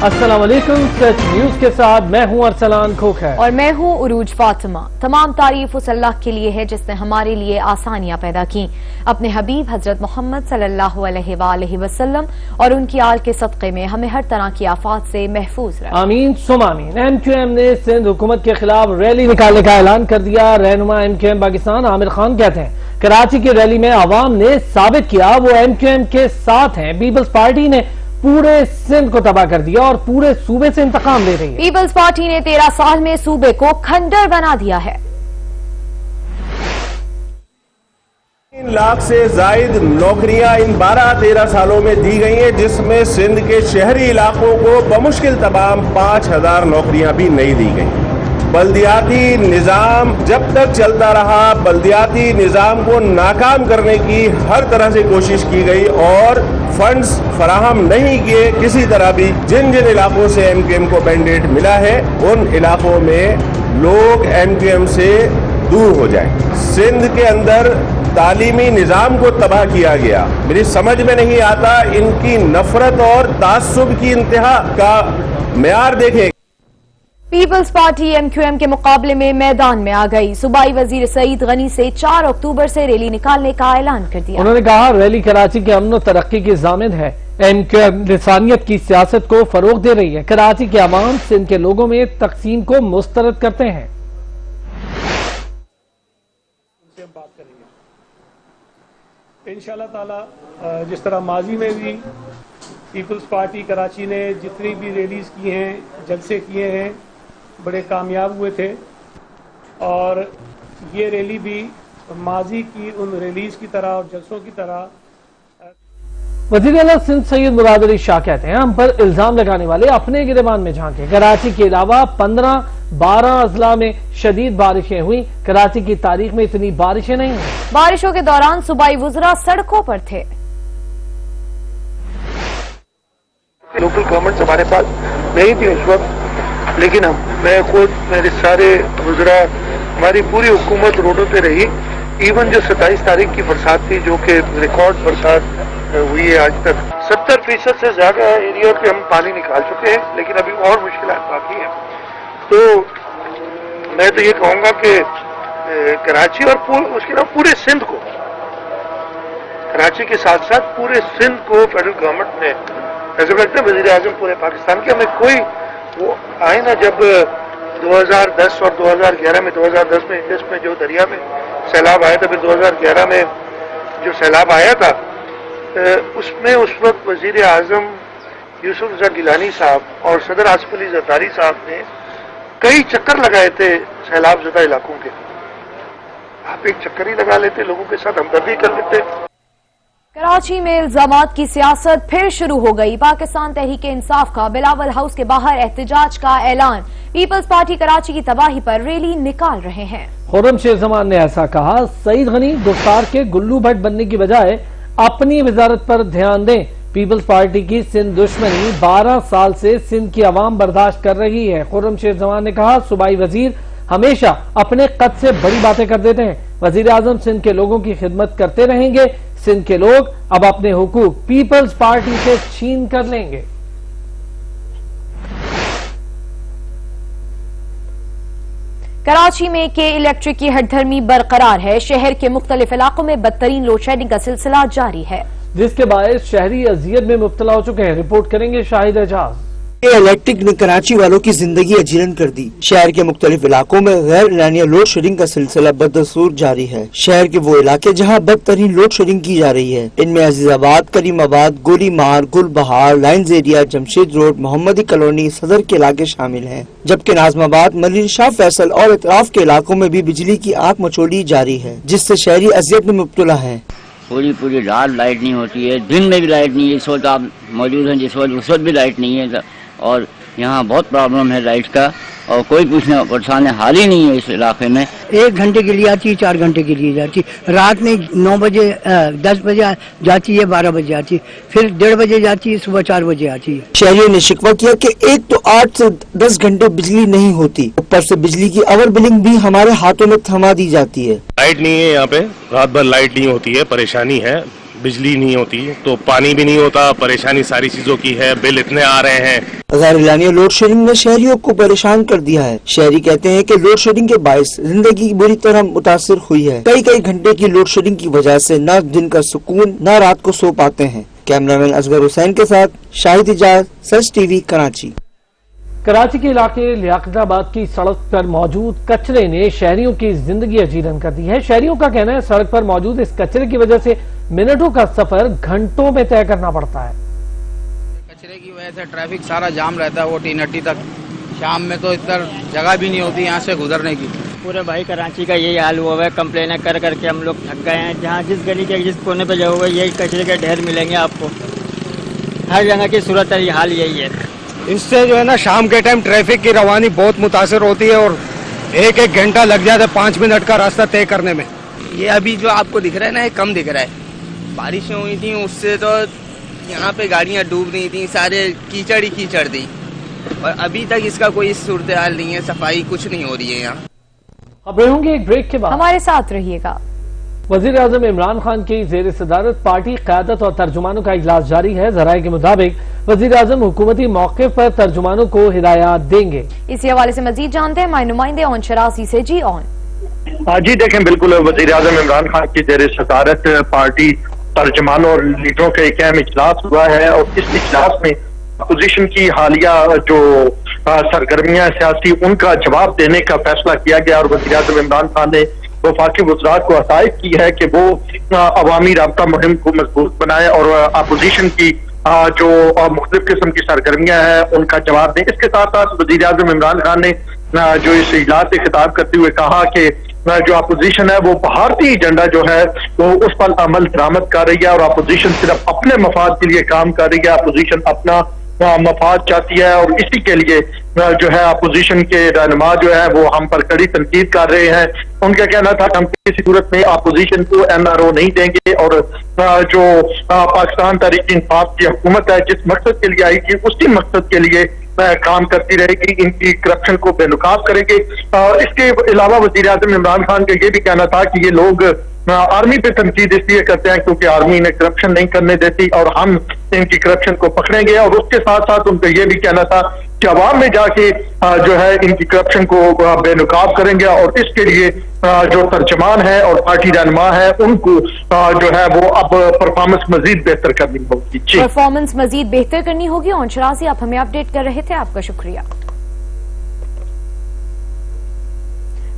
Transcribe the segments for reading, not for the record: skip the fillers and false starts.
अस्सलाम वालेकुम। सच न्यूज के साथ मैं हूं अरसलान खोखर और मैं हूं उरूज फातिमा। तमाम तारीफ उस अल्लाह के लिए है जिसने हमारे लिए आसानियां पैदा की। अपने हबीब हजरत मोहम्मद सल्लल्लाहु अलैहि वसल्लम और उनकी आल के सदक़े में हमें हर तरह की आफात से महफूज रखें। आमीन सुम आमीन। MQM ने सिंध हुकूमत के खिलाफ रैली निकालने का ऐलान कर दिया। रहनुमा MQM पाकिस्तान आमिर खान कहते हैं कराची की रैली में आवाम ने साबित किया वो MQM के साथ हैं। पीपल्स पार्टी ने पूरे सिंध को तबाह कर दिया और पूरे सूबे से इंतकाम ले रही है। पीपल्स पार्टी ने 13 साल में सूबे को खंडर बना दिया है। 3 लाख से जायद नौकरियां इन 12-13 सालों में दी गई हैं, जिसमें सिंध के शहरी इलाकों को बमुश्किल तमाम 5000 नौकरियां भी नहीं दी गई। बल्दियाती निज़ाम जब तक चलता रहा, बल्दियाती निज़ाम को नाकाम करने की हर तरह से कोशिश की गई और फंड्स फराहम नहीं किए किसी तरह भी। जिन जिन इलाकों से MQM को मैंडेट मिला है उन इलाकों में लोग MQM से दूर हो जाए। सिंध के अंदर तालीमी निज़ाम को तबाह किया गया। मेरी समझ में नहीं आता इनकी नफरत और तासुब की इंतहा का मेयार देखें। पीपल्स पार्टी MQM के मुकाबले में मैदान में आ गई। सूबाई वजीर सईद गनी से 4 अक्टूबर से रैली निकालने का ऐलान कर दिया। उन्होंने कहा रैली कराची के अमन और तरक्की की ज़ामिन है। MQM लिसानियत की सियासत को फरोग दे रही है। कराची के अवाम सिंध के लोगों में तकसीम को मुस्तरद करते हैं। इंशाअल्लाह ताला जिस तरह माजी में भी पीपल्स पार्टी कराची ने जितनी भी रैलीज की हैं, जलसे किए हैं, बड़े कामयाब हुए थे और ये रैली भी माजी की उन रैलीज की तरह और जलसों की तरह। वज़ीर आला सिंध सैयद मुराद अली शाह कहते हैं हम पर इल्जाम लगाने वाले अपने गिरेबान में झांके। कराची के अलावा 15-12 अजला में शदीद बारिशें हुई। कराची की तारीख में इतनी बारिशें नहीं हुई। बारिशों के दौरान सूबाई वुज़रा सड़कों पर थे। लोकल गवर्नमेंट हमारे पास नहीं थी उस वक्त, लेकिन मैं खुद मेरे सारे वुज़रा हमारी पूरी हुकूमत रोडों पे रही। इवन जो 27 तारीख की बरसात थी जो कि रिकॉर्ड बरसात हुई है आज तक, 70% से ज्यादा एरिया पे हम पानी निकाल चुके हैं, लेकिन अभी और मुश्किलात बाकी हैं। तो मैं तो ये कहूँगा कि कराची और उसके अलावा पूरे सिंध को, कराची के साथ साथ पूरे सिंध को फेडरल गवर्नमेंट ने, ऐसा लगता है वज़ीर आज़म पूरे पाकिस्तान के, हमें कोई वो आए ना जब 2010 और 2011 में, 2010 में इंडस में जो दरिया में सैलाब आया था, फिर 2011 में जो सैलाब आया था उसमें उस वक्त वज़ीर आज़म यूसुफ रज़ा गिलानी साहब और सदर आसिफ अली ज़रदारी साहब ने कई चक्कर लगाए थे सैलाब ज़दा इलाकों के। आप एक चक्कर ही लगा लेते, लोगों के साथ हमदर्दी कर लेते। कराची में इल्जामात की सियासत फिर शुरू हो गई। पाकिस्तान तहरीक इंसाफ का बिलावल हाउस के बाहर एहतजाज का ऐलान। पीपल्स पार्टी कराची की तबाही पर रैली निकाल रहे हैं। खुर्रम शेर जमान ने ऐसा कहा सईद गनी गुफ्तार के गुल्लू भट्ट बनने की बजाय अपनी वजारत पर ध्यान दें। पीपल्स पार्टी की सिंध दुश्मनी 12 साल से सिंध की आवाम बर्दाश्त कर रही है। खुर्रम शेर जमान ने कहा सूबाई वजीर हमेशा अपने कद से बड़ी बातें कर देते हैं। वजीर आजम सिंध के लोगों की खिदमत करते रहेंगे। सिंध के लोग अब अपने हुकूक पीपल्स पार्टी से छीन कर लेंगे। कराची में के इलेक्ट्रिक की हटधर्मी बरकरार है। शहर के मुख्तलिफ इलाकों में बदतरीन लोड शेडिंग का सिलसिला जारी है, जिसके बायस शहरी अजियत में मुब्तला हो चुके हैं। रिपोर्ट करेंगे शाहिद एजाज। इलेक्ट्रिक ने कराची वालों की जिंदगी अजीरन कर दी। शहर के मुख्तलिफ इलाकों में गैर एलानिया लोड शेडिंग का सिलसिला बदस्तूर जारी है। शहर के वो इलाके जहां बदतरीन लोड शेडिंग की जा रही है, इनमें अजीजाबाद, करीमाबाद, गोली मार, गुलबहार, लाइन्स एरिया, जमशेद रोड, मोहम्मदी कॉलोनी, सदर के इलाके शामिल हैं। जबकि नाजमाबाद, मलिर शाह फैसल और इतराफ के इलाकों में भी बिजली की आग मचोली जारी है, जिससे शहरी अजियत में मुब्तला है। पूरी रात लाइट नहीं होती है, दिन में भी लाइट नहीं है। इस वक्त आप मौजूद हैं जिस वक्त, उस वक्त भी लाइट नहीं है और यहाँ बहुत प्रॉब्लम है लाइट का और कोई पूछने परेशान हाल ही नहीं है इस इलाके में। 1 घंटे के लिए आती है, 4 घंटे के लिए जाती, रात में 9 बजे 10 बजे जाती है, 12 बजे आती है, फिर 1:30 बजे जाती है, सुबह 4 बजे आती है। शहरियों ने शिकवा किया कि एक तो 8 से 10 घंटे बिजली नहीं होती, ऊपर से बिजली की ओवर बिलिंग भी हमारे हाथों में थमा दी जाती है। लाइट नहीं है यहाँ पे, रात भर लाइट नहीं होती है, परेशानी है। बिजली नहीं होती, तो पानी भी नहीं होता, परेशानी सारी चीजों की है, बिल इतने आ रहे हैं। गैर एलानिया लोड शेडिंग ने शहरियों को परेशान कर दिया है। शहरी कहते हैं कि लोड शेडिंग के बायस जिंदगी बुरी तरह मुतासिर हुई है। कई घंटे की लोड शेडिंग की वजह से न दिन का सुकून न रात को सो पाते हैं। कैमरामैन असगर हुसैन के साथ शाहिद इजाज, सच टीवी, कराची। कराची के इलाके लियाकताबाद की सड़क पर मौजूद कचरे ने शहरियों की जिंदगी अजीरन कर दी है। शहरियों का कहना है सड़क पर मौजूद इस कचरे की वजह से मिनटों का सफर घंटों में तय करना पड़ता है। कचरे की वजह से ट्रैफिक सारा जाम रहता है वो टी तक। शाम में तो इधर जगह भी नहीं होती यहाँ से गुजरने की। पूरे भाई कराची का यही हाल हुआ है। कंप्लेन कर करके हम लोग थक गए हैं। जहाँ जिस गली के जिस कोने पे जाओगे यही कचरे के ढेर मिलेंगे आपको। हर जगह की सूरत हाल यही है। इससे जो है ना शाम के टाइम ट्रैफिक की रवानी बहुत मुतासर होती है और एक घंटा लग जाता है 5 मिनट का रास्ता तय करने में। ये अभी जो आपको दिख रहा है ना ये कम दिख रहा है। बारिशें हुई थी उससे तो यहाँ पे गाड़ियाँ डूब रही थी, सारे कीचड़ ही कीचड़ थी और अभी तक इसका कोई सूरत हाल नहीं है, सफाई कुछ नहीं हो रही है यहाँ। खबरें होंगी एक ब्रेक के बाद, हमारे साथ रहिएगा। वज़ीर-ए-आज़म इमरान खान की ज़ेर सदारत पार्टी क़यादत और तर्जुमानों का इजलास जारी है। ज़राए के मुताबिक वज़ीर-ए-आज़म हुकूमती मौक़िफ़ पर तर्जुमानों को हिदायत देंगे। इसी हवाले से मजीद जानते हैं हमारे नुमाइंदे ऑन शरासी से। जी ऑन। जी देखें, बिल्कुल वज़ीर-ए-आज़म इमरान खान की ज़ेर सदारत पार्टी तर्जुमानों और लीडरों का एक अहम इजलास हुआ है और इस इजलास में अपोजिशन की हालिया जो सरगर्मियां सियासी उनका जवाब देने का फैसला किया गया और वज़ीर-ए-आज़म इमरान खान ने वफाकी वज़रात को हदायत की है कि वो अवामी राब्ता मुहिम को मजबूत बनाए और अपोजिशन की जो मुख्तलिफ किस्म की सरगर्मियां हैं उनका जवाब दें। इसके साथ साथ वज़ीर-ए-आज़म इमरान खान ने जो इस इजलास से खिताब करते हुए कहा कि जो अपोजिशन है वो भारतीय एजेंडा जो है वो उस पर अमल दरामद कर रही है और अपोजिशन सिर्फ अपने मफाद के लिए काम कर रही है। अपोजिशन अपना मफाद चाहती है और इसी के लिए जो है अपोजिशन के रहनुमा जो है वो हम पर कड़ी तनकीद कर रहे हैं। उनका कहना था हम किसी सूरत में अपोजिशन को MRO नहीं देंगे और जो पाकिस्तान तहरीक इंसाफ की हुकूमत है जिस मकसद के लिए आई थी उसी मकसद के लिए काम करती रहेगी, इनकी करप्शन को बेनकाब करेंगे। इसके अलावा वज़ीर-ए-आज़म इमरान खान का ये भी कहना था कि ये लोग आर्मी पे तनकीद इसलिए करते हैं क्योंकि आर्मी इन्हें करप्शन नहीं करने देती और हम इनकी करप्शन को पकड़ेंगे और उसके साथ साथ उनका ये भी कहना था कि अवाम में जाके जो है इनकी करप्शन को बेनकाब करेंगे और इसके लिए जो तर्जमान है और पार्टी रहनुमा है उनको जो है वो अब परफॉर्मेंस मजीद बेहतर करनी होगी। परफॉर्मेंस मजीद बेहतर करनी होगी। ऑन शरासी आप हमें अपडेट कर रहे थे, आपका शुक्रिया।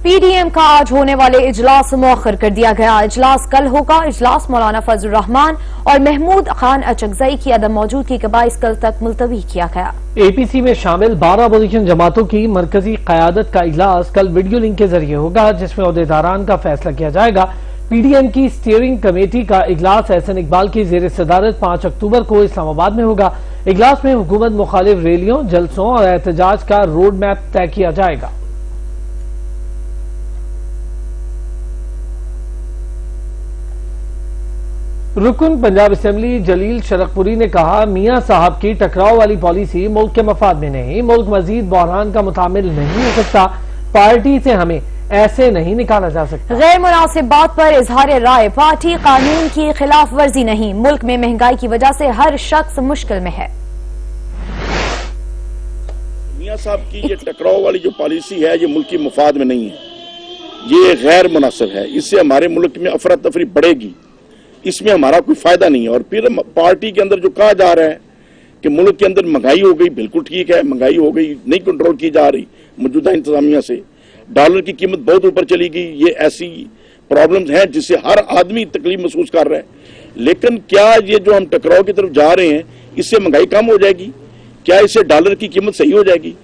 PDM का आज होने वाले इजलास मौखर कर दिया गया। इजलास कल होगा। इजलास मौलाना फजल रहमान और महमूद खान अचकजई की अदम मौजूदगी के बाइस कल तक मुलतवी किया गया। APC में शामिल 12 अपोजिशन जमातों की मरकजी क़यादत का इजलास कल वीडियो लिंक के जरिए होगा जिसमें ओहदेदारान का फैसला किया जाएगा। PDM की स्टीयरिंग कमेटी का इजलास एहसन इकबाल की ज़ेर सदारत 5 अक्टूबर को इस्लामाबाद में होगा। इजलास में हुकूमत मुखालिफ रैलियों, जलसों और एहतजाज का रोड मैप तय किया जाएगा। रुकन पंजाब असेंबली जलील शरकपुरी ने कहा मियां साहब की टकराव वाली पॉलिसी मुल्क के मफाद में नहीं, मुल्क मजीद बहरान का मुतामिल नहीं हो सकता। पार्टी से हमें ऐसे नहीं निकाला जा सकता। गैर मुनासिब बात पर इजहार राय। पार्टी कानून की खिलाफ वर्जी नहीं, मुल्क में महंगाई की वजह से हर शख्स मुश्किल में है। मियां साहब की ये टकराव वाली जो पॉलिसी है ये मुल्क की मफाद में नहीं है, ये गैर मुनासिब है। इससे हमारे मुल्क में अफरा तफरी बढ़ेगी, इसमें हमारा कोई फायदा नहीं है। और फिर पार्टी के अंदर जो कहा जा रहा है कि मुल्क के अंदर महंगाई हो गई, बिल्कुल ठीक है, महंगाई हो गई, नहीं कंट्रोल की जा रही मौजूदा इंतजामिया से। डॉलर की कीमत बहुत ऊपर चली गई, ये ऐसी प्रॉब्लम्स हैं जिससे हर आदमी तकलीफ महसूस कर रहा है। लेकिन क्या ये जो हम टकराव की तरफ जा रहे हैं इससे महंगाई कम हो जाएगी? क्या इससे डॉलर की कीमत सही हो जाएगी?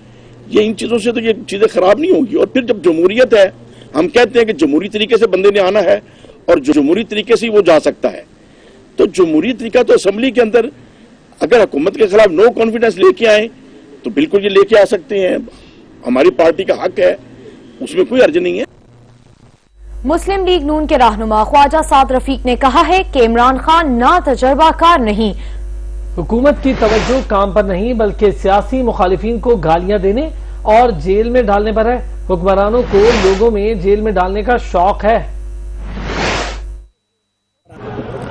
ये इन चीजों से तो ये चीजें खराब नहीं होंगी। और फिर जब जमहूरियत है, हम कहते हैं कि जमहूरी तरीके से बंदे ने आना है और जमहूरी तरीके से वो जा सकता है। तो जमहूरी तरीका तो असेंबली के अंदर अगर हुकूमत के खिलाफ नो कॉन्फिडेंस लेके आए तो बिल्कुल ये लेके आ सकते हैं, हमारी पार्टी का हक है, उसमें कोई अर्ज नहीं है। मुस्लिम लीग नून के रहनुमा ख्वाजा साद रफीक ने कहा है कि इमरान खान ना तजर्बाकार नहीं, हुकूमत की तवज्जो काम पर नहीं बल्कि सियासी मुखालिफिन को गालियां देने और जेल में डालने पर है। हुक्मरानों को लोगों में जेल में डालने का शौक है।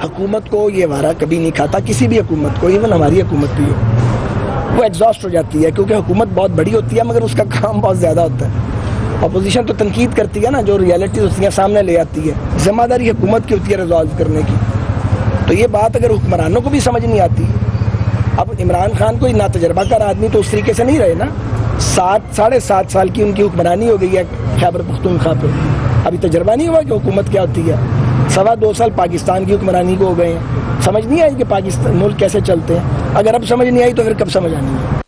حکومت کو یہ وارہ کبھی نہیں کھاتا, کسی بھی حکومت کو, ایون ہماری حکومت بھی ہو, وہ ایگزاسٹ ہو جاتی ہے کیونکہ حکومت بہت بڑی ہوتی ہے مگر اس کا کام بہت زیادہ ہوتا ہے. اپوزیشن تو تنقید کرتی ہے نا, جو ریئلٹیز ہوتی ہیں سامنے لے آتی ہے, ذمہ داری حکومت کی ہوتی ہے ریزالو کرنے کی. تو یہ بات اگر حکمرانوں کو بھی سمجھ نہیں آتی, اب عمران خان کوئی ناتجربہ کار آدمی تو اس طریقے سے نہیں رہے نا, 7.5 سال کی ان کی حکمرانی ہو گئی ہے خیبر پختونخوا پہ, ابھی تجربہ نہیں ہوا کہ حکومت کیا ہوتی ہے. 2.25 سال پاکستان کی حکمرانی کو ہو گئے ہیں, سمجھ نہیں آئی کہ پاکستان ملک کیسے چلتے ہیں. اگر اب سمجھ نہیں آئی تو پھر کب سمجھ آنی ہے.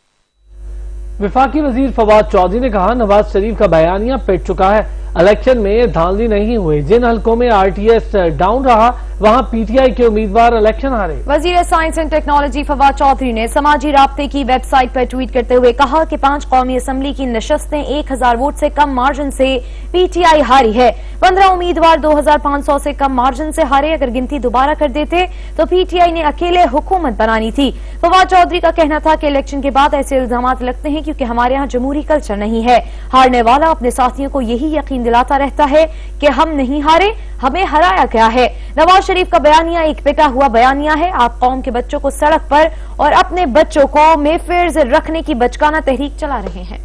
وفاقی وزیر فواد چودھری نے کہا نواز شریف کا بیانیہ پٹ چکا ہے, الیکشن میں دھاندلی نہیں ہوئی, جن حلقوں میں آر ٹی ایس ڈاؤن رہا وہاں پی ٹی آئی کے امیدوار الیکشن ہارے. وزیر science and technology Fawad Chaudhry نے سماجی رابطے کی ویب سائٹ پر ٹویٹ کرتے ہوئے کہا کہ 5 قومی اسمبلی کی نشستیں 1000 ووٹ سے کم مارجن سے پی ٹی آئی ہاری ہے. 15 امیدوار 2500 سے کم مارجن سے ہارے. اگر گنتی دوبارہ کر دیتے تو پی ٹی آئی نے اکیلے حکومت بنانی تھی. فواد چودھری کا کہنا تھا کہ الیکشن کے بعد ایسے الزامات لگتے ہیں کیونکہ ہمارے ہاں جمہوری کلچر نہیں ہے. ہارنے والا اپنے ساتھیوں کو یہی یقین دلاتا رہتا ہے کہ ہم نہیں ہارے, ہمیں ہرایا گیا ہے. نواز شریف کا بیانیہ ایک پٹا ہوا بیانیہ ہے. آپ قوم کے بچوں کو سڑک پر اور اپنے بچوں کو میفیئرز رکھنے کی بچکانہ تحریک چلا رہے ہیں.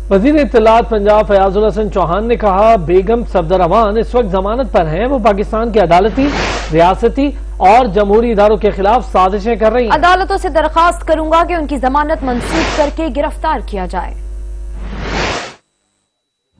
وزیر اطلاعات پنجاب فیاض الحسن چوہان نے کہا بیگم صفدر امان اس وقت ضمانت پر ہیں, وہ پاکستان کے عدالتی, ریاستی اور جمہوری اداروں کے خلاف سازشیں کر رہی ہیں. عدالتوں سے درخواست کروں گا کہ ان کی ضمانت منسوخ کر کے گرفتار کیا جائے.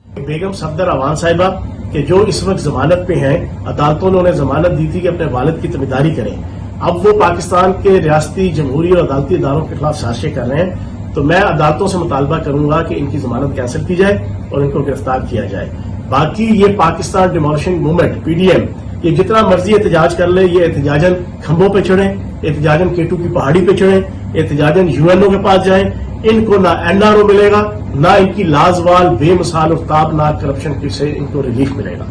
بیگم صفدر امان صاحبہ کہ جو اس وقت ضمانت پہ ہیں, عدالتوں نے انہیں ضمانت دی تھی کہ اپنے والد کی تابعداری کریں, اب وہ پاکستان کے ریاستی, جمہوری اور عدالتی اداروں کے خلاف سازشیں کر رہے ہیں. تو میں عدالتوں سے مطالبہ کروں گا کہ ان کی ضمانت کینسل کی جائے اور ان کو گرفتار کیا جائے. باقی یہ Pakistan demolishing movement P D M یہ جتنا مرضی احتجاج کر لے, یہ احتجاجاً کھمبوں پہ چڑھیں, احتجاجاً K2 کی پہاڑی پہ چڑھیں, احتجاجاً UN کے پاس جائیں, ان کو نہ NRO ملے گا نہ ان کی لازوال بے مثال اور تابناک کرپشن سے ان کو ریلیف ملے گا.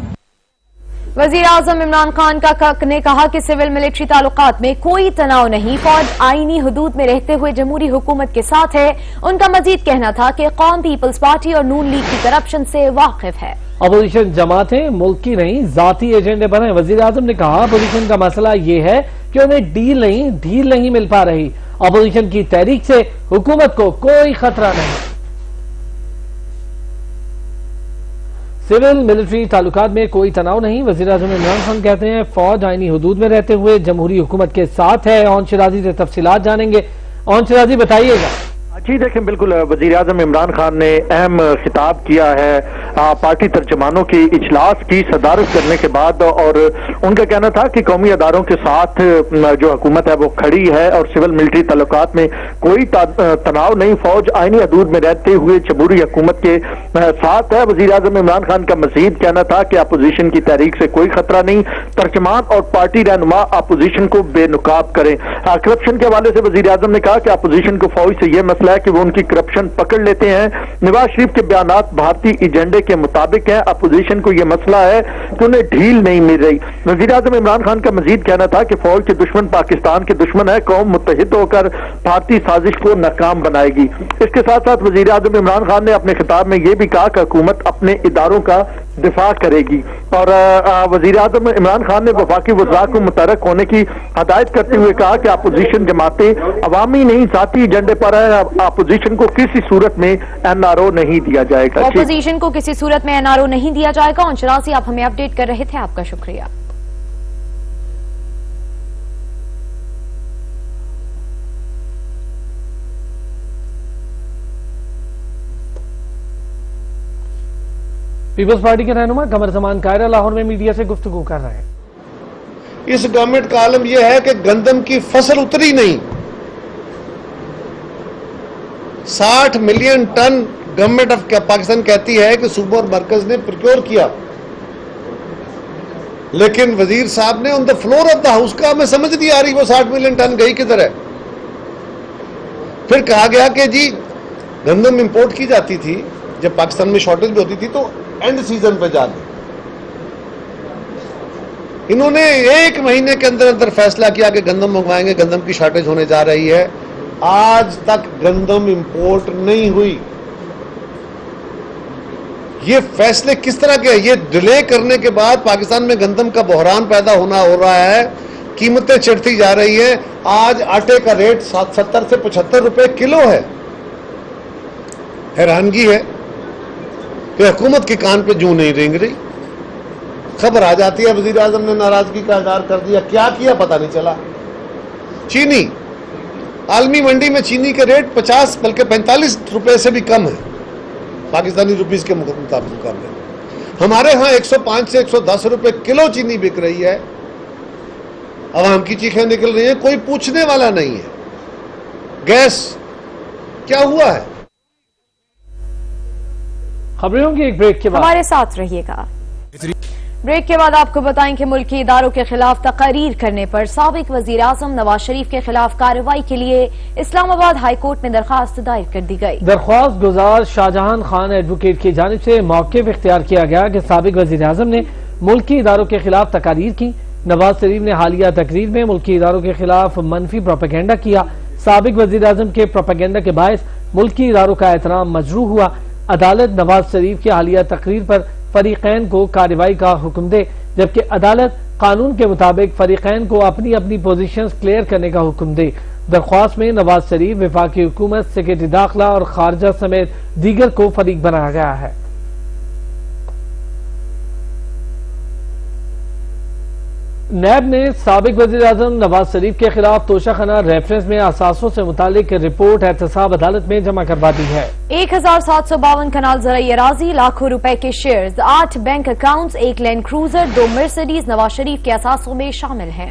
وزیر اعظم عمران خان نے کہا کہ سول ملٹری تعلقات میں کوئی تناؤ نہیں, فوج آئینی حدود میں رہتے ہوئے جمہوری حکومت کے ساتھ ہے. ان کا مزید کہنا تھا کہ قوم پیپلز پارٹی اور نون لیگ کی کرپشن سے واقف ہے. اپوزیشن جماعتیں ملک کی نہیں ذاتی ایجنڈے بنائیں. وزیر اعظم نے کہا اپوزیشن کا مسئلہ یہ ہے کہ انہیں ڈھیل نہیں مل پا رہی. اپوزیشن کی تحریک سے حکومت کو کوئی خطرہ نہیں. سول ملٹری تعلقات میں کوئی تناؤ نہیں. وزیر اعظم عمران خان کہتے ہیں فوج آئینی حدود میں رہتے ہوئے جمہوری حکومت کے ساتھ ہے. اون شرازی سے تفصیلات جانیں گے. اون شرازی بتائیے گا. جی دیکھیں بالکل وزیر اعظم عمران خان نے اہم خطاب کیا ہے پارٹی ترجمانوں کی اجلاس کی صدارت کرنے کے بعد, اور ان کا کہنا تھا کہ قومی اداروں کے ساتھ جو حکومت ہے وہ کھڑی ہے اور سول ملٹری تعلقات میں کوئی تناؤ نہیں, فوج آئینی حدود میں رہتے ہوئے جمہوری حکومت کے ساتھ ہے. وزیر اعظم عمران خان کا مزید کہنا تھا کہ اپوزیشن کی تحریک سے کوئی خطرہ نہیں, ترجمان اور پارٹی رہنما اپوزیشن کو بے نقاب کریں. کرپشن کے حوالے سے وزیر اعظم نے کہا کہ اپوزیشن کو فوج سے یہ مسئلہ ہے کہ وہ ان کی کرپشن پکڑ لیتے ہیں. نواز شریف کے بیانات بھارتی ایجنڈے کے مطابق ہیں, اپوزیشن کو یہ مسئلہ ہے کہ انہیں ڈھیل نہیں مل رہی. وزیر اعظم عمران خان کا مزید کہنا تھا کہ فوج کے دشمن پاکستان کے دشمن ہے, قوم متحد ہو کر بھارتی سازش کو ناکام بنائے گی. اس کے ساتھ ساتھ وزیر اعظم عمران خان نے اپنے خطاب میں یہ بھی کہا کہ حکومت اپنے اداروں کا دفاع کرے گی, اور وزیر اعظم عمران خان نے وفاقی وزراء کو متحرک ہونے کی ہدایت کرتے ہوئے کہا کہ اپوزیشن جماعتیں عوامی نہیں ذاتی ایجنڈے پر ہے, اپوزیشن کو کسی صورت میں NRO نہیں دیا جائے گا. اپوزیشن کو کسی صورت میں NRO نہیں دیا جائے گا. انشراسی آپ ہمیں اپڈیٹ کر رہے تھے, آپ کا شکریہ. پیپلز پارٹی کے رہنما قمر زمان قاہرہ لاہور میں میڈیا سے گفتگو کر رہے ہیں. اس گورنمنٹ کا عالم یہ ہے کہ گندم کی فصل اتری نہیں. 60 million ton government of Pakistan کہتی ہے کہ صوبہ اور مرکز نے پروکیور کیا, لیکن وزیر صاحب نے on the floor of the house کا ہمیں سمجھ نہیں آ رہی وہ 60 ملین ٹن گئی کدھر ہے. پھر کہا گیا کہ جی گندم امپورٹ کی جاتی تھی جب پاکستان میں شارٹیج بھی ہوتی تھی تو اینڈ سیزن پہ جا کے انہوں نے 1 مہینے کے اندر اندر فیصلہ کیا کہ گندم منگوائیں گے, گندم کی شارٹیج ہونے جا رہی ہے. آج تک گندم امپورٹ نہیں ہوئی. یہ فیصلے کس طرح کے ہیں؟ یہ ڈیلے کرنے کے بعد پاکستان میں گندم کا بحران پیدا ہو رہا ہے، قیمتیں چڑھتی جا رہی ہیں. آج آٹے کا ریٹ 70 سے 75 روپے کلو ہے. حیرانگی ہے کہ حکومت کے کان پہ جوں نہیں رینگ رہی. خبر آ جاتی ہے وزیر اعظم نے ناراضگی کا اظہار کر دیا، کیا کیا پتہ نہیں چلا. چینی عالمی منڈی میں چینی کے ریٹ 50 بلکہ 45 روپے سے بھی کم ہے پاکستانی روپیز کے مقابلے. ہمارے ہاں 105 سے 110 روپے کلو چینی بک رہی ہے. عوام کی چیخیں نکل رہی ہیں، کوئی پوچھنے والا نہیں ہے. گیس کیا ہوا ہے؟ خبروں کی ایک بریک کے بعد ہمارے ساتھ رہیے گا. بریک کے بعد آپ کو بتائیں کہ ملکی اداروں کے خلاف تقاریر کرنے پر سابق وزیر اعظم نواز شریف کے خلاف کارروائی کے لیے اسلام آباد ہائی کورٹ میں درخواست دائر کر دی گئی. درخواست گزار شاہجہان خان ایڈوکیٹ کی جانب سے موقف اختیار کیا گیا کہ سابق وزیر اعظم نے ملکی اداروں کے خلاف تقاریر کی. نواز شریف نے حالیہ تقریر میں ملکی اداروں کے خلاف منفی پروپیگنڈا کیا. سابق وزیر اعظم کے پروپیگنڈا کے باعث ملکی اداروں کا احترام مجروح ہوا. عدالت نواز شریف کی حالیہ تقریر پر فریقین کو کارروائی کا حکم دے، جبکہ عدالت قانون کے مطابق فریقین کو اپنی اپنی پوزیشنز کلیئر کرنے کا حکم دے. درخواست میں نواز شریف، وفاقی حکومت، سیکرٹری داخلہ اور خارجہ سمیت دیگر کو فریق بنایا گیا ہے. نیب نے سابق وزیر اعظم نواز شریف کے خلاف توشہ خانہ ریفرنس میں اثاثوں سے متعلق رپورٹ احتساب عدالت میں جمع کروا دی ہے. 1752 کنال زرعی اراضی، لاکھوں روپے کے shares, 8 bank accounts, 1 land cruiser, 2 Mercedes Nawaz Sharif کے اثاثوں میں شامل ہیں.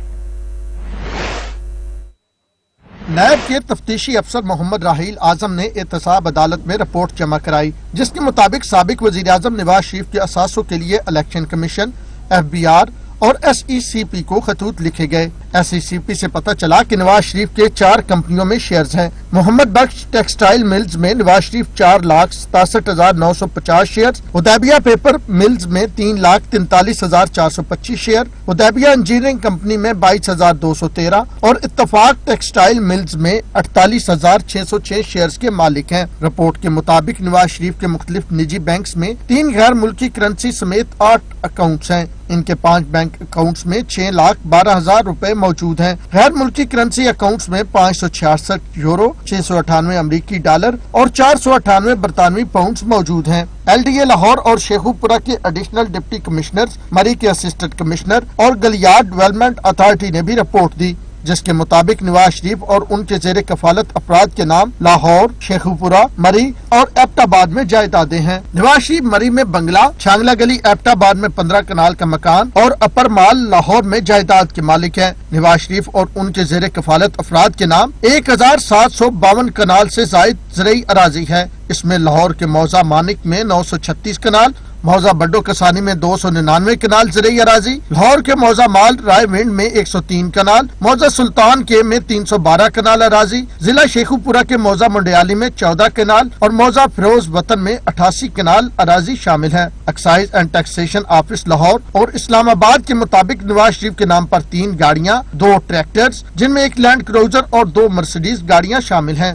نیب کے تفتیشی افسر محمد راحیل اعظم نے احتساب عدالت میں رپورٹ جمع کرائی، جس کے مطابق سابق وزیر اعظم نواز شریف کے اثاثوں کے لیے الیکشن کمیشن، FBR اور SECP کو خطوط لکھے گئے. SECP سے پتہ چلا کہ نواز شریف کے 4 کمپنیوں میں شیئرز ہیں. محمد بخش ٹیکسٹائل ملز میں نواز شریف 4,67,950 شیئر، حدیبیہ پیپر ملز میں 3,43,425 شیئر، حدیبیہ انجینئرنگ کمپنی میں 22,213 اور اتفاق ٹیکسٹائل ملز میں 48,606 شیئرز کے مالک ہیں. رپورٹ کے مطابق نواز شریف کے مختلف نجی بینکس میں 3 غیر ملکی کرنسی سمیت 8 اکاؤنٹس ہیں. ان کے 5 بینک اکاؤنٹس میں 6,12,000 روپے موجود ہیں. غیر ملکی کرنسی اکاؤنٹس میں 566 یورو، 698 امریکی ڈالر اور 498 برطانوی پاؤنڈز موجود ہیں. LDA لاہور اور شیخوپورہ کے ایڈیشنل ڈپٹی کمشنرز، مری کے اسسٹنٹ کمشنر اور گلیاد ڈیولپمنٹ اتھارٹی نے بھی رپورٹ دی، جس کے مطابق نواز شریف اور ان کے زیر کفالت افراد کے نام لاہور، شیخوپورہ، مری اور ایبٹ آباد میں جائیدادیں ہیں. نواز شریف مری میں بنگلہ، چھانگلہ گلی ایبٹ آباد میں 15 کنال کا مکان اور اپر مال لاہور میں جائیداد کے مالک ہیں. نواز شریف اور ان کے زیر کفالت افراد کے نام 1,752 کنال سے زائد زرعی اراضی ہے. اس میں لاہور کے موضع مانک میں 936 کنال، موضع بڈو کسانی میں 299 کنال زرعی اراضی، لاہور کے موضع مال رائے ونڈ میں 103 کنال، موضع سلطان کے میں 312 کنال اراضی، ضلع شیخوپورہ کے موضع منڈیالی میں 14 کنال اور موضع فیروز وطن میں 88 کنال اراضی شامل ہیں. Excise and taxation office Lahore اور اسلام آباد کے مطابق نواز شریف کے نام پر 3 گاڑیاں، 2 ٹریکٹرز جن میں 1 لینڈ کروزر اور 2 مرسیڈیز گاڑیاں شامل ہیں.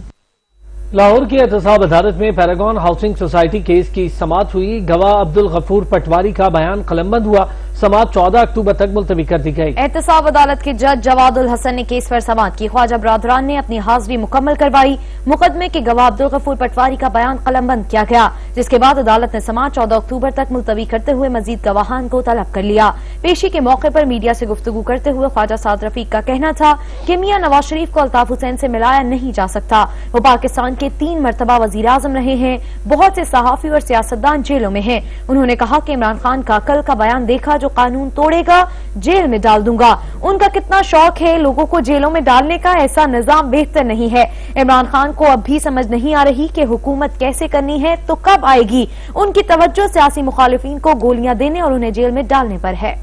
لاہور کی احتساب عدالت میں پیراگون ہاؤسنگ سوسائٹی کیس کی سماعت ہوئی. گواہ عبدالغفور پٹواری کا بیان قلمبند ہوا. سماعت 14 اکتوبر تک ملتوی کر دی گئی. احتساب عدالت کے جج جواد الحسن نے کیس پر سماعت کی. خواجہ برادران نے اپنی حاضری مکمل کروائی. مقدمے کے گواہ عبدالغفور پٹواری کا بیان قلمبند کیا گیا، جس کے بعد عدالت نے سماعت 14 اکتوبر تک ملتوی کرتے ہوئے مزید گواہان کو طلب کر لیا. پیشی کے موقع پر میڈیا سے گفتگو کرتے ہوئے خواجہ سعد رفیق کا کہنا تھا کہ میاں نواز شریف کو الطاف حسین سے ملایا نہیں جا سکتا. وہ پاکستان کے 3 مرتبہ وزیر اعظم رہے ہیں. بہت سے صحافی اور سیاستدان جیلوں میں ہیں. انہوں نے کہا کہ عمران خان کا کل کا بیان دیکھا، جو قانون توڑے گا جیل میں ڈال دوں گا. ان کا کتنا شوق ہے لوگوں کو جیلوں میں ڈالنے کا. ایسا نظام بہتر نہیں ہے. عمران خان کو اب بھی سمجھ نہیں آ رہی کہ حکومت کیسے کرنی ہے تو کب آئے گی. ان کی توجہ سیاسی مخالفین کو گولیاں دینے اور انہیں جیل میں ڈالنے پر ہے.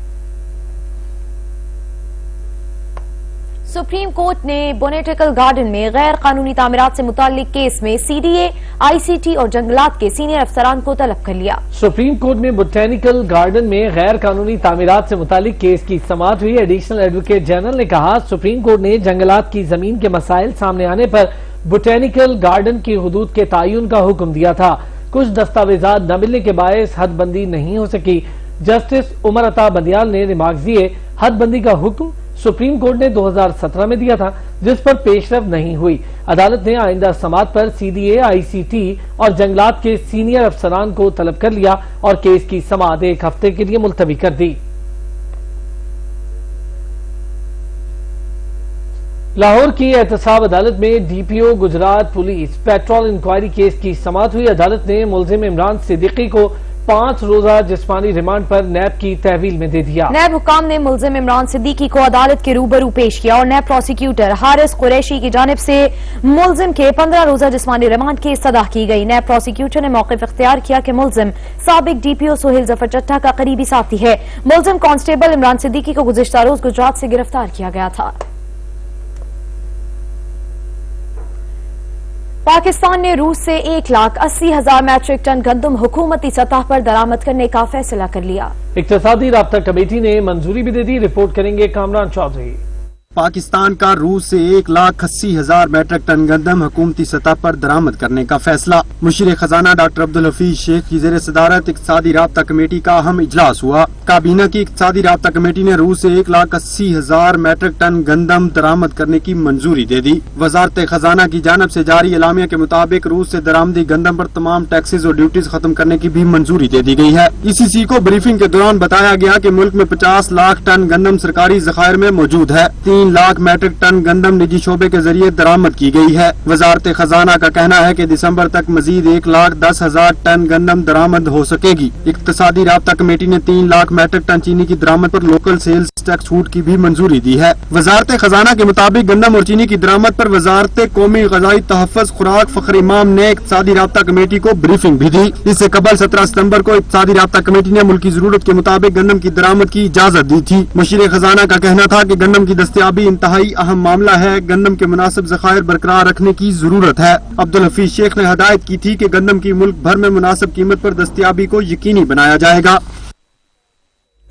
سپریم کورٹ نے بوٹینیکل گارڈن میں غیر قانونی تعمیرات سے متعلق کیس میں CDA، ICT اور جنگلات کے سینئر افسران کو طلب کر لیا. سپریم کورٹ میں بوٹینیکل گارڈن میں غیر قانونی تعمیرات سے متعلق کیس کی سماعت ہوئی. ایڈیشنل ایڈوکیٹ جنرل نے کہا سپریم کورٹ نے جنگلات کی زمین کے مسائل سامنے آنے پر بوٹینیکل گارڈن کی حدود کے تعین کا حکم دیا تھا. کچھ دستاویزات نہ ملنے کے باعث حد بندی نہیں ہو سکی۔ جسٹس عمر عطا بندیال نے ریمارکس دیے، حد بندی کا حکم سپریم کورٹ نے 2017 میں دیا تھا، جس پر پیش رفت نہیں ہوئی۔ عدالت نے آئندہ سماعت پر CDA، ICT اور جنگلات کے سینئر افسران کو طلب کر لیا اور کیس کی سماعت 1 ہفتے کے لیے ملتوی کر دی۔ لاہور کی احتساب عدالت میں DPO Gujrat police petrol inquiry case کی سماعت ہوئی۔ عدالت نے ملزم عمران صدیقی کو 5 روزہ جسمانی ریمانڈ پر نیب کی تحویل میں دے دیا۔ نیب حکام نے ملزم عمران صدیقی کو عدالت کے روبرو پیش کیا اور نیب پروسیکیوٹر حارث قریشی کی جانب سے ملزم کے 15 روزہ جسمانی ریمانڈ کی استدعا کی گئی۔ نیب پروسیکیوٹر نے موقف اختیار کیا کہ ملزم سابق DPO سہیل ظفر چٹھا کا قریبی ساتھی ہے۔ ملزم کانسٹیبل عمران صدیقی کو گزشتہ روز گجرات سے گرفتار کیا گیا تھا۔ پاکستان نے روس سے 1,80,000 میٹرک ٹن گندم حکومتی سطح پر درآمد کرنے کا فیصلہ کر لیا۔ اقتصادی رابطہ کمیٹی نے منظوری بھی دے دی، رپورٹ کریں گے کامران چودھری۔ پاکستان کا روس سے 1,80,000 میٹرک ٹن گندم حکومتی سطح پر درآمد کرنے کا فیصلہ۔ مشیر خزانہ ڈاکٹر عبدالحفیظ شیخ کی زیر صدارت اقتصادی رابطہ کمیٹی کا اہم اجلاس ہوا۔ کابینہ کی اقتصادی رابطہ کمیٹی نے روس سے 1,80,000 میٹرک ٹن گندم درآمد کرنے کی منظوری دے دی۔ وزارت خزانہ کی جانب سے جاری اعلامیہ کے مطابق روس سے درآمدی گندم پر تمام ٹیکسز اور ڈیوٹیز ختم کرنے کی بھی منظوری دے دی گئی ہے۔ ECC کو بریفنگ کے دوران بتایا گیا کہ ملک میں 50 لاکھ ٹن گندم سرکاری ذخائر میں موجود ہے۔ 3 لاکھ میٹرک ٹن گندم نجی شعبے کے ذریعے درآمد کی گئی ہے۔ وزارت خزانہ کا کہنا ہے کہ دسمبر تک مزید 1,10,000 ٹن گندم درآمد ہو سکے گی۔ اقتصادی رابطہ کمیٹی نے 3 لاکھ میٹرک ٹن چینی کی درآمد پر لوکل سیلز ٹیکس چھوٹ کی بھی منظوری دی ہے۔ وزارت خزانہ کے مطابق گندم اور چینی کی درآمد پر وزارت قومی غذائی تحفظ خوراک فخر امام نے اقتصادی رابطہ کمیٹی کو بریفنگ بھی دی۔ اس سے قبل 17 ستمبر کو اقتصادی رابطہ کمیٹی نے ملکی ضرورت کے مطابق گندم کی درآمد کی اجازت دی تھی۔ مشیر خزانہ کا کہنا تھا کہ گندم کی دستیابی انتہائی اہم معاملہ ہے، گندم کے مناسب ذخائر برقرار رکھنے کی ضرورت ہے۔ عبدالحفیظ شیخ نے ہدایت کی تھی کہ گندم کی ملک بھر میں مناسب قیمت پر دستیابی کو یقینی بنایا جائے گا۔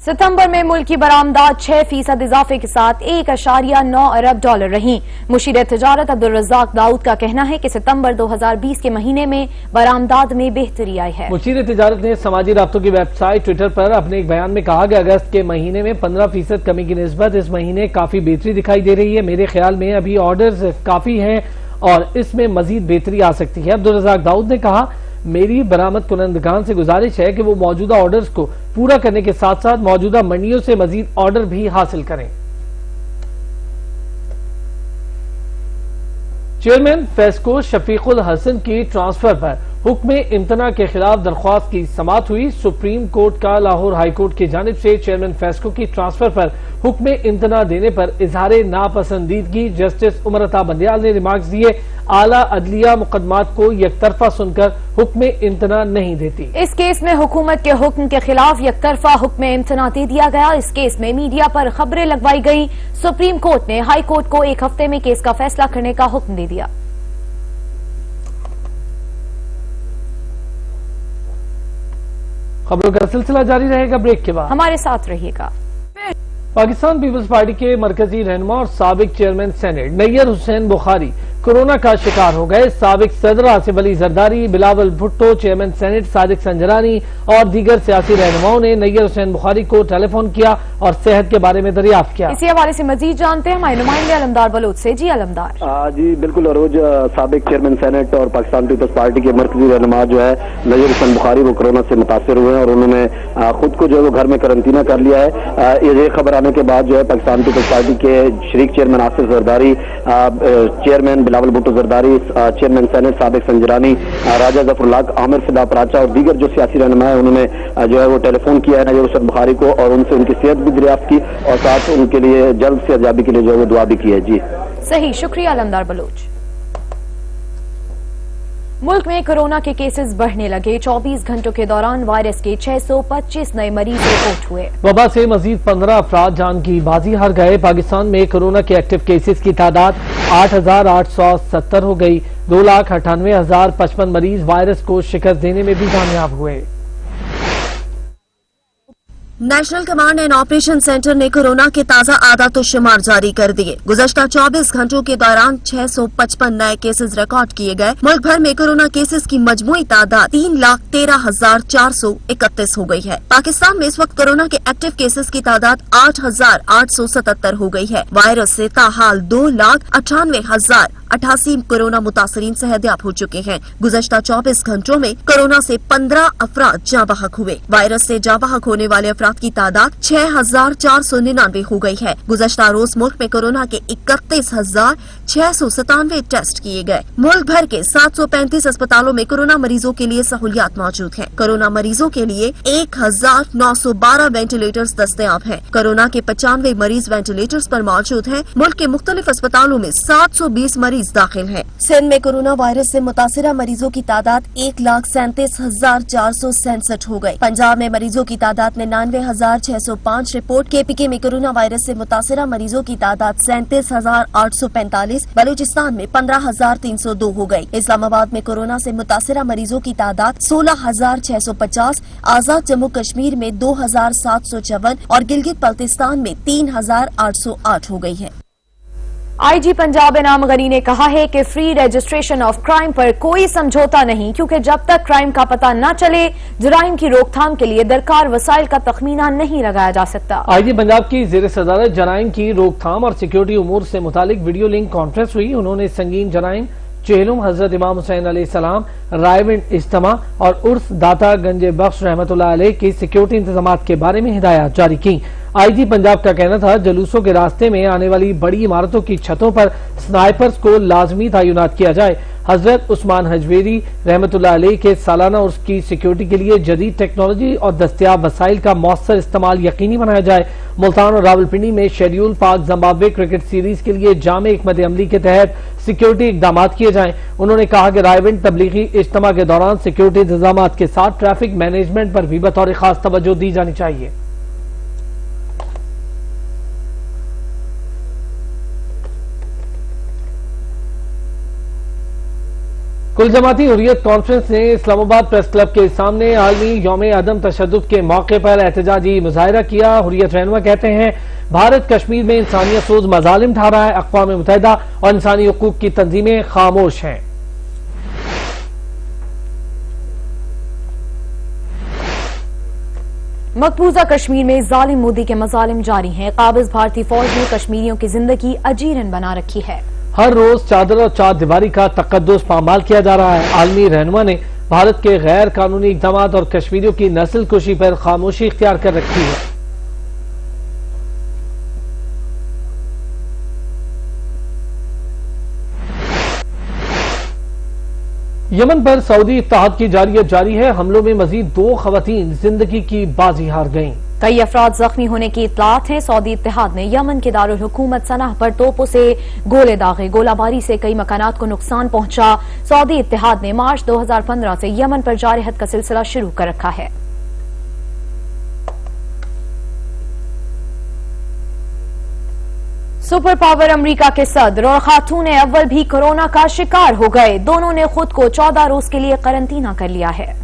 ستمبر میں ملک کی برآمدات 6% اضافے کے ساتھ 1.9 ارب ڈالر رہیں۔ مشیر تجارت عبدالرزاق داؤد کا کہنا ہے کہ ستمبر 2020 کے مہینے میں برآمدات میں بہتری آئی ہے۔ مشیر تجارت نے سماجی رابطوں کی ویب سائٹ ٹویٹر پر اپنے ایک بیان میں کہا کہ اگست کے مہینے میں 15% کمی کی نسبت اس مہینے کافی بہتری دکھائی دے رہی ہے۔ میرے خیال میں ابھی آرڈرز کافی ہیں اور اس میں مزید بہتری آ سکتی ہے۔ عبدالرزاق داؤد نے کہا، میری برآمد کنندگان سے گزارش ہے کہ وہ موجودہ آرڈرز کو پورا کرنے کے ساتھ ساتھ موجودہ منڈیوں سے مزید آرڈر بھی حاصل کریں۔ چیئرمین فیسکو شفیق الحسن کی ٹرانسفر پر حکم امتناع کے خلاف درخواست کی سماعت ہوئی۔ سپریم کورٹ کا لاہور ہائی کورٹ کی جانب سے چیئرمین فیسکو کی ٹرانسفر پر حکم امتناع دینے پر اظہار ناپسندیدگی جسٹس عمر عطا بندیال نے ریمارکس دیے۔ اعلیٰ عدلیہ مقدمات کو یک طرفہ سن کر حکم امتناع نہیں دیتی۔ اس کیس میں حکومت کے حکم کے خلاف یک طرفہ حکم امتناع دے دیا گیا۔ اس کیس میں میڈیا پر خبریں لگوائی گئیں۔ سپریم کورٹ نے ہائی کورٹ کو 1 ہفتے میں کیس کا فیصلہ کرنے کا حکم دے دیا۔ خبروں کا سلسلہ جاری رہے گا، بریک کے بعد ہمارے ساتھ رہیے گا۔ پاکستان پیپلز پارٹی کے مرکزی رہنما اور سابق چیئرمین سینیٹ نیر حسین بخاری کورونا کا شکار ہو گئے۔ سابق صدر آصف علی زرداری، بلاول بھٹو، چیئرمین سینیٹ صادق سنجرانی اور دیگر سیاسی رہنماؤں نے نیر حسین بخاری کو ٹیلی فون کیا اور صحت کے بارے میں دریافت کیا۔ اسی حوالے سے مزید جانتے ہیں ہمارے نمائندے علمدار بلوچ سے۔ جی علمدار۔ جی بالکل عروج، سابق چیئرمین سینیٹ اور پاکستان پیپلز پارٹی کے مرکزی رہنما جو ہے نیر حسین بخاری، وہ کورونا سے متاثر ہوئے ہیں اور انہوں نے خود کو جو ہے وہ گھر میں قرنطینہ کر لیا ہے۔ یہ خبر آنے کے بعد جو ہے پاکستان پیپلز پارٹی کے شریک chairman Asif Zardari, chairman Bilawal Bhutto Zardari, chairman senate Sadiq Sanjrani, Raja Zafarullah, Amir Fida Paracha اور دیگر جو سیاسی رہنما ہیں، انہوں نے جو ہے وہ ٹیلی فون کیا ہے نیر حسین بخاری کو اور ان سے ان کی صحت بھی دریافت کی اور ساتھ ان کے لیے جلد سے عزیابی کے لیے جو ہے وہ دعا بھی کی ہے۔ جی صحیح، شکریہ علمدار بلوچ۔ ملک میں کورونا کے کیسز بڑھنے لگے۔ 24 گھنٹوں کے دوران وائرس کے 625 نئے مریض رپورٹ ہوئے۔ وبا سے مزید 15 افراد جان کی بازی ہار گئے۔ پاکستان میں کورونا کے ایکٹیو کیسز کی تعداد 8,870 ہو گئی۔ 2,98,055 مریض وائرس کو شکست دینے میں بھی کامیاب ہوئے۔ National command and operation centre ने कोरोना के ताज़ा आदात शुमार जारी कर दिए। गुज़श्ता 24 घंटों के दौरान 655 नए केसेस रिकॉर्ड किए गए। मुल्क भर में कोरोना केसेस की मजमूई तादाद 3,13,431 हो गई है। पाकिस्तान में इस वक्त कोरोना के एक्टिव केसेस की तादाद 8,877 हो गई है। वायरस से ताहाल 2,98,088 कोरोना मुतासरीन सेहतयाब हो चुके हैं। गुज़श्ता 24 घंटों में कोरोना से 15 अफराद जाँ बहक हुए। वायरस से जाँ बहक होने वाले अफराद की तादाद 6,499 हो गई है। गुज़श्ता रोज मुल्क में कोरोना के 31,697 टेस्ट किए गए। मुल्क भर के 735 अस्पतालों में कोरोना मरीजों के लिए सहूलियात मौजूद हैं। कोरोना मरीजों के लिए 1,912 वेंटिलेटर्स दस्तयाब हैं। कोरोना के 95 मरीज वेंटिलेटर्स पर मौजूद हैं। मुल्क के मुख्तलिफ अस्पतालों में 720 मरीज दाखिल हैं। सिंध में कोरोना वायरस से मुतासिरा मरीजों की तादाद 1,37,467 हो गई। पंजाब में मरीजों की तादाद 99,605 रिपोर्ट। KPK में कोरोना वायरस से मुतासिरा मरीजों की तादाद 37,845। बलूचिस्तान में 15,302 हो गई। इस्लामाबाद में कोरोना से मुतासिरा मरीजों की तादाद 16,650। आजाद जम्मू कश्मीर में 2,754 और गिलगित बल्तिस्तान में 3,808 हो गई है। IG पंजाब इनाम गनी ने कहा है कि फ्री रजिस्ट्रेशन ऑफ क्राइम पर कोई समझौता नहीं, क्योंकि जब तक क्राइम का पता न चले जराइम की रोकथाम के लिए दरकार वसाइल का तखमीना नहीं लगाया जा सकता। IG पंजाब की ज़ेर सदारत जराइम की रोकथाम और सिक्योरिटी उमूर से मुतालिक वीडियो लिंक कॉन्फ्रेंस हुई। उन्होंने संगीन जराइम, चेहलुम हजरत इमाम हुसैन अलैहिस्सलाम, रायविंड इज्तिमा और उर्स दाता गंजे बख्श रहमतुल्लाह अलैह की सिक्योरिटी इंतजामात के बारे में हिदायत जारी की। IG पंजाब का कहना था जलूसों के रास्ते में आने वाली बड़ी इमारतों की छतों पर स्नाइपर्स को लाजमी तैनात किया जाए। हजरत उस्मान हजवेरी रहमतुल्लाह अलैह के सालाना उर्स की सिक्योरिटी के लिए जदीद टेक्नोलॉजी और दस्तियाब वसाइल का मौसर इस्तेमाल यकीनी बनाया जाए। मुल्तान और रावलपिंडी में शेड्यूल पाक जिम्बाब्वे क्रिकेट सीरीज के लिए जामे हिकमत अमली के तहत सिक्योरिटी इकदाम किए जाएं। उन्होंने कहा कि रायविंड तबलीगी इज्तिमा के दौरान सिक्योरिटी इंतजाम के साथ ट्रैफिक मैनेजमेंट पर भी बतौर खास तवज्जो दी जानी चाहिए। कुल जमाती हुर्रियत कॉन्फ्रेंस ने इस्लामाबाद प्रेस क्लब के सामने आलमी यौम अदम तशद्दुद के मौके पर एहतजाजी मुजाहिरा किया। हुर्रियत रहनुमा कहते हैं भारत कश्मीर में इंसानियत सोज मजालिम ठा रहा है। अक़वाम मुत्तहिदा और इंसानी हुकूक की तंजीमें खामोश हैं। मकबूजा कश्मीर में जालिम मोदी के मजालिम जारी हैं। काबिज भारतीय फौज ने कश्मीरियों की जिंदगी अजीरन बना रखी है। हर रोज चादर और चार दीवारी का तकद्दुस पामाल किया जा रहा है। आलमी रहनुमा ने भारत के गैर कानूनी इक़दाम और कश्मीरियों की नस्ल कुशी पर खामोशी इख्तियार कर रखी है। यमन पर सऊदी इत्तेहाद की जारियत जारी है। हमलों में मजीद 2 खवातीन जिंदगी की बाजी हार गईं। कई अफराद जख्मी होने की इत्तलात हैं। सऊदी इत्तेहाद ने यमन के दारुल हुकूमत सनाह पर तोपों से गोले दागे। गोलाबारी से कई मकानात को नुकसान पहुंचा। सऊदी इत्तेहाद ने मार्च 2015 से यमन पर जारहत का सिलसिला शुरू कर रखा है। सुपर पावर अमेरिका के सदर और खातून अव्वल भी कोरोना का शिकार हो गए। दोनों ने खुद को 14 रोज के लिए क्वारंटीना कर लिया है।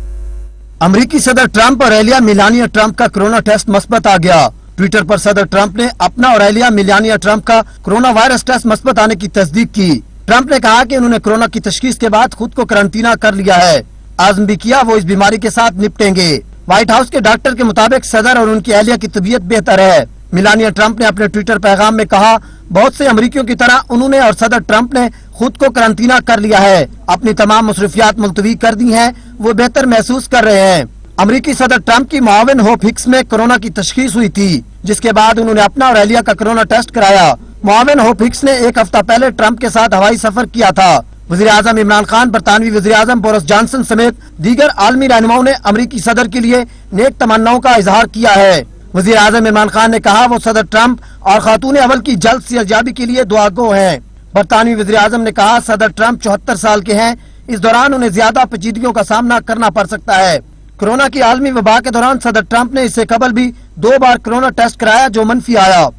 अमेरिकी सदर ट्रंप और एलिया मिलानिया ट्रंप का कोरोना टेस्ट मस्बत आ गया। ट्विटर पर सदर ट्रंप ने अपना और एलिया मिलानिया ट्रंप का कोरोना वायरस टेस्ट मस्बत आने की तस्दीक की। ट्रंप ने कहा कि उन्होंने कोरोना की तशखीस के बाद खुद को क्वारंटीना कर लिया है। आज़म भी किया वो इस बीमारी के साथ निपटेंगे। व्हाइट हाउस के डॉक्टर के मुताबिक सदर और उनकी एलिया की तबीयत बेहतर है। मिलानिया ट्रंप ने अपने ट्विटर पैगाम में कहा बहुत से अमेरिकियों की तरह उन्होंने और सदर ट्रंप ने खुद को क्वारंटीना कर लिया है। अपनी तमाम मसरूफियात मुलतवी कर दी हैं। वो बेहतर महसूस कर रहे हैं। अमेरिकी सदर ट्रंप की मुआविन होप हिक्स में कोरोना की तशखीस हुई थी, जिसके बाद उन्होंने अपना और एलिया का कोरोना टेस्ट कराया। मुआविन होप हिक्स ने एक हफ्ता पहले ट्रंप के साथ हवाई सफर किया था। वज़ीर आज़म इमरान खान, बरतानवी वज़ीर आज़म बोरिस जॉनसन समेत दीगर आलमी रहनुमाओं ने अमेरिकी सदर के लिए नेक तमन्नाओं का इजहार किया है। वज़ीर आज़म इमरान खान ने कहा वो सदर ट्रंप और खातून अव्वल की जल्द सेहतयाबी के लिए दुआगो हैं। बरतानवी वज़ीर आज़म ने कहा सदर ट्रंप 74 साल के हैं। इस दौरान उन्हें ज्यादा पेचीदगियों का सामना करना पड़ सकता है। कोरोना की आलमी वबा के दौरान सदर ट्रंप ने इससे कबल भी 2 बार कोरोना टेस्ट कराया जो मनफी आया।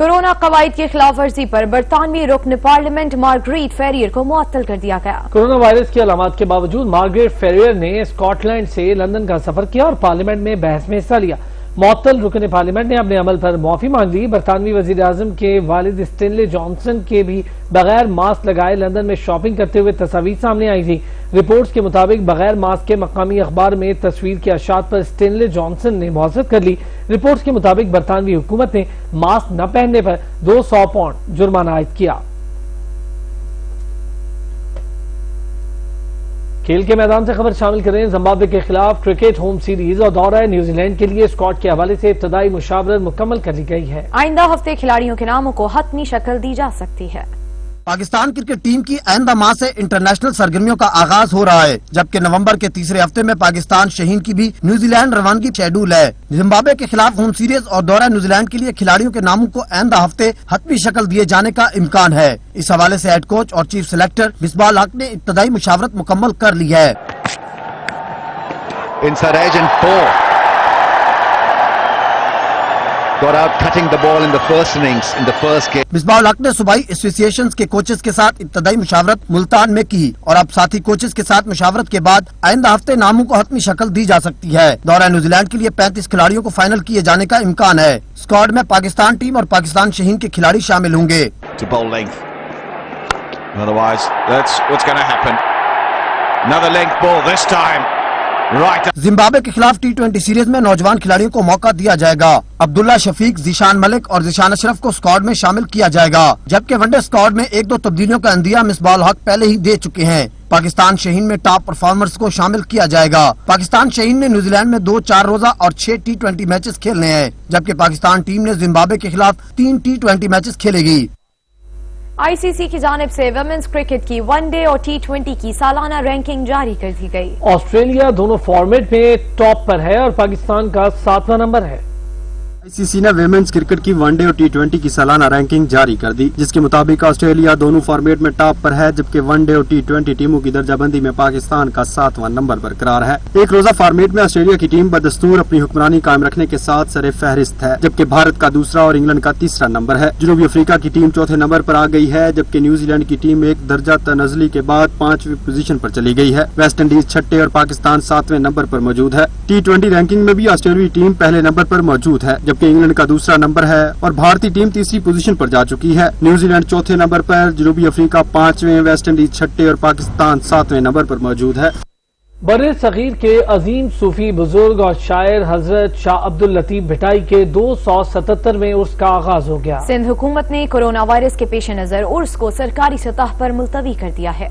कोरोना कवायद की खिलाफ वर्जी पर बरतानवी रुकन पार्लियामेंट मार्गरेट फेरियर को मुअत्तल कर दिया गया। कोरोना वायरस की अलामत के बावजूद मार्गरेट फेरियर ने स्कॉटलैंड से लंदन का सफर किया और पार्लियामेंट में बहस में हिस्सा लिया। मुअत्तल रुकन पार्लियामेंट ने अपने अमल पर माफी मांग ली। बरतानवी वजीर आजम के वालिद स्टेनले जॉनसन के भी बगैर मास्क लगाए लंदन में शॉपिंग करते हुए तस्वीर सामने आई थी। रिपोर्ट्स के मुताबिक बगैर मास्क के मकामी अखबार में तस्वीर के अशात पर स्टेनले जॉनसन ने मुआवजत कर ली। रिपोर्ट्स के मुताबिक बरतानवी हुकूमत ने मास्क न पहनने पर 200 पाउंड जुर्माना आयद किया। खेल के मैदान से खबर शामिल करें। जिम्बाब्वे के खिलाफ क्रिकेट होम सीरीज और दौरा न्यूजीलैंड के लिए स्क्वाड के हवाले से इब्तदाई मुशावरत मुकम्मल कर ली गई है। आइंदा हफ्ते खिलाड़ियों के नामों को हतमी शक्ल दी जा सकती है। पाकिस्तान क्रिकेट टीम की आइंदा माह से इंटरनेशनल सरगर्मियों का आगाज हो रहा है, जबकि नवंबर के तीसरे हफ्ते में पाकिस्तान शहीन की भी न्यूजीलैंड रवानगी शेड्यूल है। जिम्बाब्वे के खिलाफ होम सीरीज और दौरा न्यूजीलैंड के लिए खिलाड़ियों के नामों को आइंदा हफ्ते हतमी शक्ल दिए जाने का इम्कान है। इस हवाले से हेड कोच और चीफ सिलेक्टर मिसबाह हक ने इब्तदाई मुशावरत मुकम्मल कर ली है। Got out cutting the ball in the first innings, in the first game. Misbah हक ने सूबाई एसोसिएशन के कोचेस के साथ इब्तदाई मुशावरत मुल्तान में की और अब साथी कोचेस के साथ मुशावरत के बाद आइंदा हफ्ते नामों को हतमी शक्ल दी जा सकती है। दौरा न्यूजीलैंड के लिए 35 खिलाड़ियों को फाइनल किए जाने का इम्कान है। स्क्वाड में पाकिस्तान टीम और पाकिस्तान शहीन के खिलाड़ी शामिल होंगे। To bowl length. Otherwise, that's what's going to happen. Another length ball this time. Right. Zimbabwe के खिलाफ T20 सीरीज में नौजवान खिलाड़ियों को मौका दिया जाएगा। अब्दुल्ला शफीक, जीशान मलिक और जीशान अशरफ को स्क्वाड में शामिल किया जाएगा, जबकि वनडे स्क्वाड में 1-2 तब्दीलियों का अंदिया मिसबाह हक पहले ही दे चुके हैं। पाकिस्तान शहीन में टॉप परफॉर्मर्स को शामिल किया जाएगा। पाकिस्तान शहीन ने न्यूजीलैंड में 2 4 रोजा और 6 T20 मैचेस खेलने हैं, जबकि पाकिस्तान टीम ने जिम्बाब्वे के खिलाफ 3 T20 मैचेस खेलेगी। आईसीसी की जानिब से वुमेन्स क्रिकेट की वनडे और T20 की सालाना रैंकिंग जारी कर दी गई। ऑस्ट्रेलिया दोनों फॉर्मेट में टॉप पर है और पाकिस्तान का 7वां नंबर है। आईसीसी ने वुमेन्स क्रिकेट की वनडे और T20 की सालाना रैंकिंग जारी कर दी, जिसके मुताबिक ऑस्ट्रेलिया दोनों फॉर्मेट में टॉप पर है, जबकि वनडे और T20 टीमों की दर्जाबंदी में पाकिस्तान का 7वां नंबर बरकरार है। एक रोजा फॉर्मेट में ऑस्ट्रेलिया की टीम बदस्तूर अपनी हुक्मरानी कायम रखने के साथ सरे फहरिस्त है, जबकि भारत का दूसरा और इंग्लैंड का तीसरा नंबर है। जनूबी अफ्रीका की टीम चौथे नंबर पर आ गई है, जबकि न्यूजीलैंड की टीम एक दर्जा तनजली के बाद 5वीं पोजीशन पर चली गई है। वेस्ट इंडीज छठे और पाकिस्तान 7वें नंबर पर मौजूद है। T20 रैंकिंग में भी ऑस्ट्रेलियाई टीम पहले नंबर पर मौजूद है, जबकि इंग्लैंड का दूसरा नंबर है और भारतीय टीम तीसरी पोजीशन पर जा चुकी है। न्यूजीलैंड चौथे नंबर पर, जनूबी अफ्रीका 5वें, वेस्ट इंडीज छठे और पाकिस्तान 7वें नंबर पर मौजूद है। बरे सगीर के अजीम सूफी बुजुर्ग और शायर हजरत शाह अब्दुल लतीफ भिटाई के 277वें उर्स का आगाज हो गया। सिंध हुकूमत ने कोरोना वायरस के पेश नजर उर्स को सरकारी सतह पर मुलतवी कर दिया है।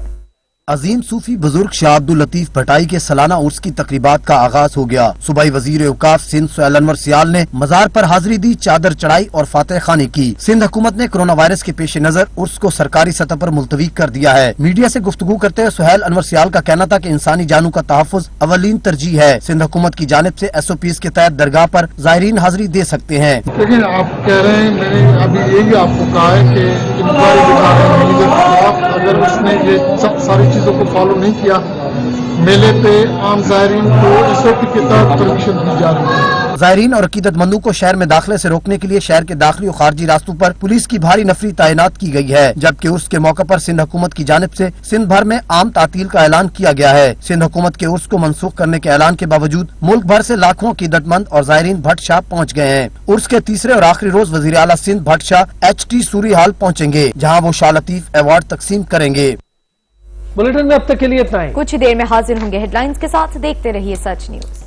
अजीम सूफी बुजुर्ग शाह अब्दुल लतीफ भटाई के सालाना उर्स की तकरीबात का आगाज हो गया। सूबाई वजीर औकाफ सिंध सुहेल अनवर सियाल ने मजार पर हाजिरी दी, चादर चढ़ाई और फातह खानी की। सिंध हुकूमत ने कोरोना वायरस के पेश नजर उर्स को सरकारी सतह पर मुलतवी कर दिया है। मीडिया से गुफ्तगू करते हुए सुहेल अनवर सियाल का कहना था कि इंसानी जानों का तहफ़्फ़ुज़ अवलीन तरजीह है। सिंध हुकूमत की जानिब से SOPs के तहत दरगाह पर ज़ायरीन हाजिरी दे सकते हैं। लेकिन आप कह रहे हैं, मैंने अभी यही आपको कहा है कि इंक्वायरी दिखा रहे हैं मेले के खिलाफ। अगर उसने ये सब सारी चीजों को फॉलो नहीं किया, मेले पे आम ज़ायरीन को SOP के तहत परमिशन दी जा रही है। ज़ायरीन और अकीदतमंदों को शहर में दाखिले से रोकने के लिए शहर के दाखिली और खारजी रास्तों पर पुलिस की भारी नफरी तैनात की गई है, जबकि उसके मौके पर सिंध हुकूमत की जानिब से सिंध भर में आम तातील का ऐलान किया गया है। सिंध हुकूमत के उर्स को मनसूख करने के ऐलान के बावजूद मुल्क भर से लाखों अकीदतमंद और ज़ायरीन भट्ट शाह पहुँच गए हैं। उर्स के तीसरे और आखिरी रोज वज़ीर आला सिंध भट्ट शाह HT सूरी हाल पहुँचेंगे, जहाँ वो शाह लतीफ अवार्ड तकसीम करेंगे। बुलेटिन में अब तक के लिए इतना ही। कुछ ही देर में हाजिर होंगे हेडलाइंस के साथ। देखते रहिए सच न्यूज।